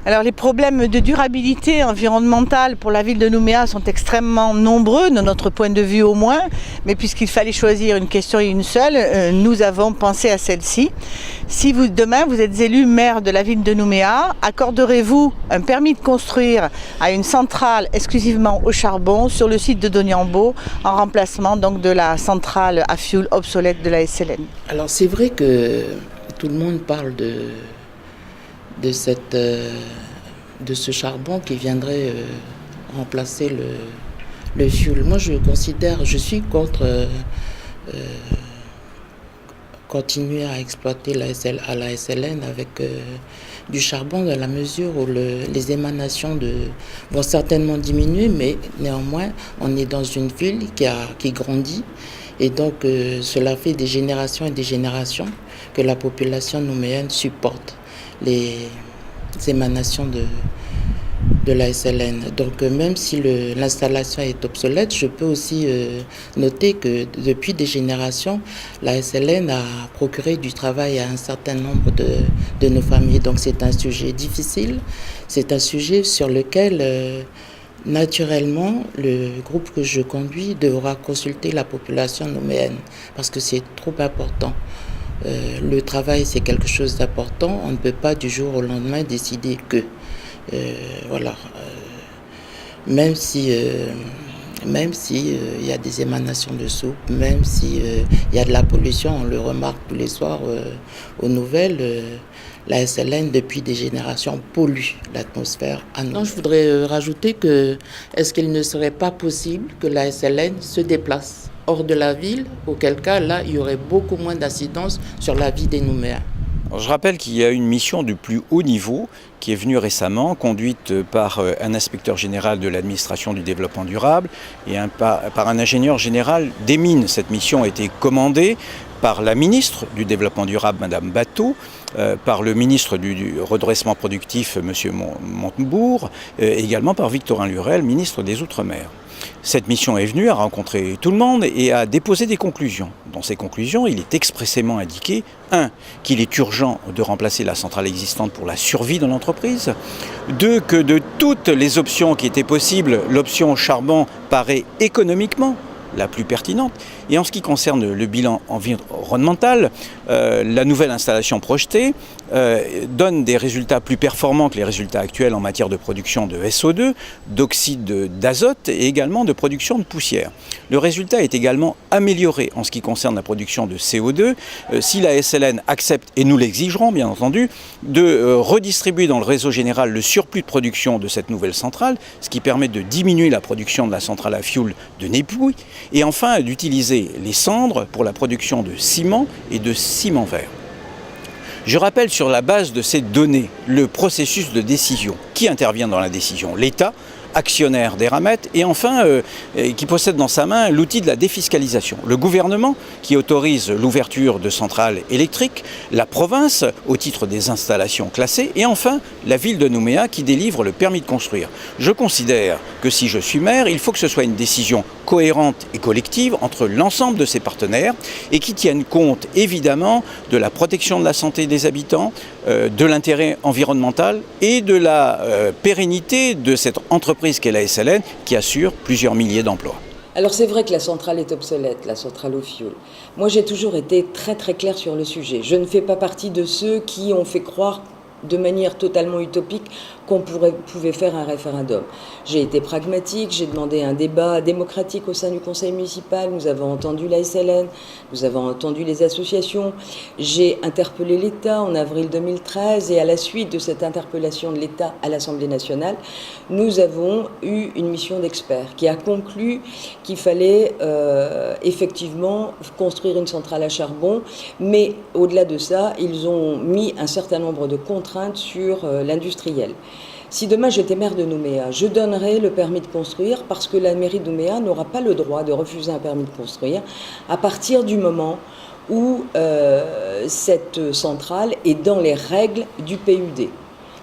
Alors les problèmes de durabilité environnementale pour la ville de Nouméa sont extrêmement nombreux, de notre point de vue au moins, mais puisqu'il fallait choisir une question et une seule, nous avons pensé à celle-ci. Si demain vous êtes élu maire de la ville de Nouméa, accorderez-vous un permis de construire à une centrale exclusivement au charbon sur le site de Doniambo en remplacement donc de la centrale à fioul obsolète de la SLN? Alors c'est vrai que tout le monde parle de ce charbon qui viendrait remplacer le fioul. Moi, je suis contre continuer à exploiter la SLN avec du charbon dans la mesure où les émanations vont certainement diminuer, mais néanmoins, on est dans une ville qui grandit et donc cela fait des générations et des générations que la population nouméenne supporte les émanations de la SLN. Donc même si l'installation est obsolète, je peux aussi noter que depuis des générations, la SLN a procuré du travail à un certain nombre de nos familles. Donc c'est un sujet difficile, c'est un sujet sur lequel naturellement le groupe que je conduis devra consulter la population nouméenne parce que c'est trop important. Le travail, c'est quelque chose d'important. On ne peut pas du jour au lendemain décider que. Voilà. Même si y a des émanations de soupe, même si y a de la pollution, on le remarque tous les soirs aux nouvelles, la SLN, depuis des générations, pollue l'atmosphère. Non, je voudrais rajouter que est-ce qu'il ne serait pas possible que la SLN se déplace hors de la ville, auquel cas, là, il y aurait beaucoup moins d'incidence sur la vie des Nouméens. Alors, je rappelle qu'il y a une mission du plus haut niveau qui est venue récemment, conduite par un inspecteur général de l'administration du développement durable et par un ingénieur général des mines. Cette mission a été commandée par la ministre du développement durable, Madame Bateau, par le ministre du redressement productif, Monsieur Montebourg, et également par Victorin Lurel, ministre des Outre-mer. Cette mission est venue à rencontrer tout le monde et à déposer des conclusions. Dans ces conclusions, il est expressément indiqué, 1, qu'il est urgent de remplacer la centrale existante pour la survie de l'entreprise, 2, que de toutes les options qui étaient possibles, l'option charbon paraît économiquement la plus pertinente. Et en ce qui concerne le bilan environnemental, la nouvelle installation projetée donne des résultats plus performants que les résultats actuels en matière de production de SO2, d'oxyde d'azote et également de production de poussière. Le résultat est également amélioré en ce qui concerne la production de CO2 si la SLN accepte, et nous l'exigerons bien entendu, de redistribuer dans le réseau général le surplus de production de cette nouvelle centrale, ce qui permet de diminuer la production de la centrale à fioul de Népouy, et enfin d'utiliser les cendres pour la production de ciment et de ciment vert. Je rappelle sur la base de ces données le processus de décision. Qui intervient dans la décision? L'État, actionnaire d'Eramet, et enfin qui possède dans sa main l'outil de la défiscalisation. Le gouvernement qui autorise l'ouverture de centrales électriques, la province au titre des installations classées, et enfin la ville de Nouméa qui délivre le permis de construire. Je considère que si je suis maire, il faut que ce soit une décision cohérente et collective entre l'ensemble de ses partenaires et qui tienne compte évidemment de la protection de la santé des habitants, de l'intérêt environnemental et de la pérennité de cette entreprise qu'est la SLN qui assure plusieurs milliers d'emplois. Alors c'est vrai que la centrale est obsolète, la centrale au fioul. Moi j'ai toujours été très très clair sur le sujet. Je ne fais pas partie de ceux qui ont fait croire de manière totalement utopique qu'on pouvait faire un référendum. J'ai été pragmatique, j'ai demandé un débat démocratique au sein du conseil municipal, nous avons entendu la SLN, nous avons entendu les associations, j'ai interpellé l'État en avril 2013 et à la suite de cette interpellation de l'État à l'Assemblée nationale, nous avons eu une mission d'experts qui a conclu qu'il fallait effectivement construire une centrale à charbon, mais au-delà de ça, ils ont mis un certain nombre de contraintes sur l'industriel. Si demain j'étais maire de Nouméa, je donnerais le permis de construire parce que la mairie de Nouméa n'aura pas le droit de refuser un permis de construire à partir du moment où cette centrale est dans les règles du PUD.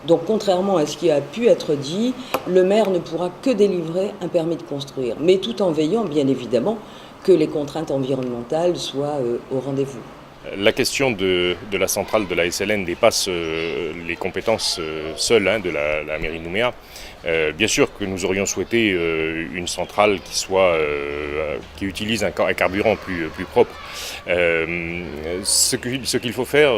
Donc contrairement à ce qui a pu être dit, le maire ne pourra que délivrer un permis de construire, mais tout en veillant bien évidemment que les contraintes environnementales soient au rendez-vous. La question de la centrale de la SLN dépasse les compétences seules de la mairie de Nouméa. Bien sûr que nous aurions souhaité une centrale qui utilise un carburant plus propre. Ce qu'il faut faire,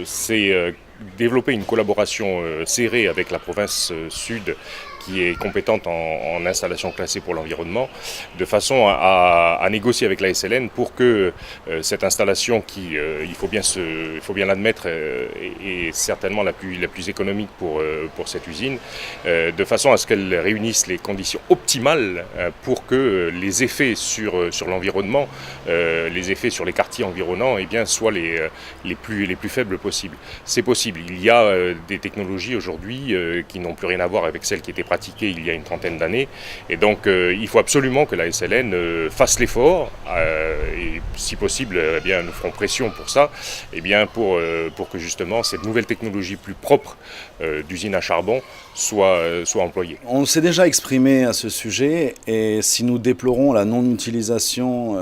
c'est développer une collaboration serrée avec la province sud, qui est compétente en installation classée pour l'environnement, de façon à négocier avec la SLN pour que cette installation qui, il faut bien l'admettre, est certainement la plus économique pour cette usine, de façon à ce qu'elle réunisse les conditions optimales pour que les effets sur l'environnement, les effets sur les quartiers environnants, soient les plus faibles possibles. C'est possible. Il y a des technologies aujourd'hui qui n'ont plus rien à voir avec celles qui étaient pratiquées il y a une trentaine d'années. Et donc il faut absolument que la SLN fasse l'effort et si possible, nous ferons pression pour ça, pour que justement cette nouvelle technologie plus propre d'usine à charbon soit employée. On s'est déjà exprimé à ce sujet et si nous déplorons la non-utilisation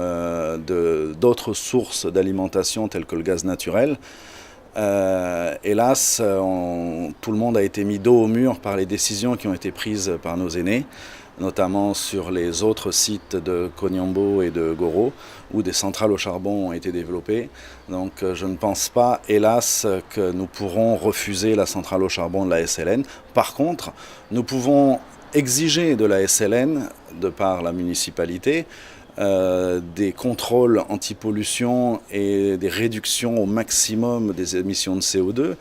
d'autres sources d'alimentation telles que le gaz naturel, hélas, tout le monde a été mis dos au mur par les décisions qui ont été prises par nos aînés, notamment sur les autres sites de Koniambo et de Goro, où des centrales au charbon ont été développées. Donc je ne pense pas, hélas, que nous pourrons refuser la centrale au charbon de la SLN. Par contre, nous pouvons exiger de la SLN, de par la municipalité, des contrôles anti-pollution et des réductions au maximum des émissions de CO2,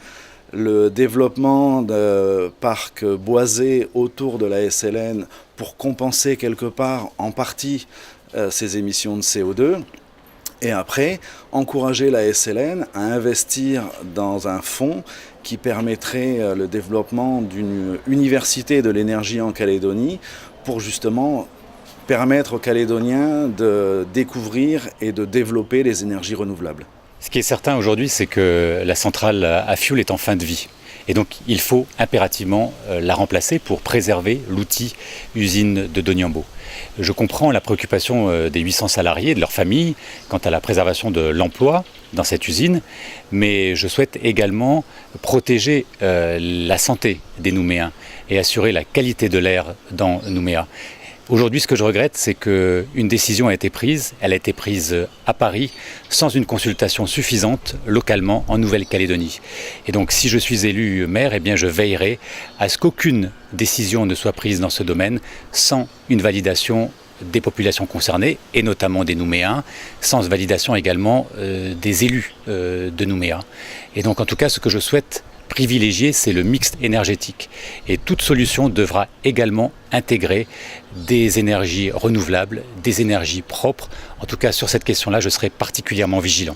le développement de parcs boisés autour de la SLN pour compenser quelque part en partie ces émissions de CO2, et après encourager la SLN à investir dans un fonds qui permettrait le développement d'une université de l'énergie en Calédonie pour justement permettre aux Calédoniens de découvrir et de développer les énergies renouvelables. Ce qui est certain aujourd'hui, c'est que la centrale à fioul est en fin de vie. Et donc il faut impérativement la remplacer pour préserver l'outil usine de Doniambo. Je comprends la préoccupation des 800 salariés et de leurs familles quant à la préservation de l'emploi dans cette usine, mais je souhaite également protéger la santé des Nouméens et assurer la qualité de l'air dans Nouméa. Aujourd'hui, ce que je regrette, c'est qu'une décision a été prise. Elle a été prise à Paris, sans une consultation suffisante localement en Nouvelle-Calédonie. Et donc, si je suis élu maire, je veillerai à ce qu'aucune décision ne soit prise dans ce domaine sans une validation des populations concernées, et notamment des Nouméens, sans validation également des élus de Nouméa. Et donc, en tout cas, ce que je souhaite privilégier, c'est le mix énergétique. Et toute solution devra également intégrer des énergies renouvelables, des énergies propres. En tout cas, sur cette question-là, je serai particulièrement vigilant.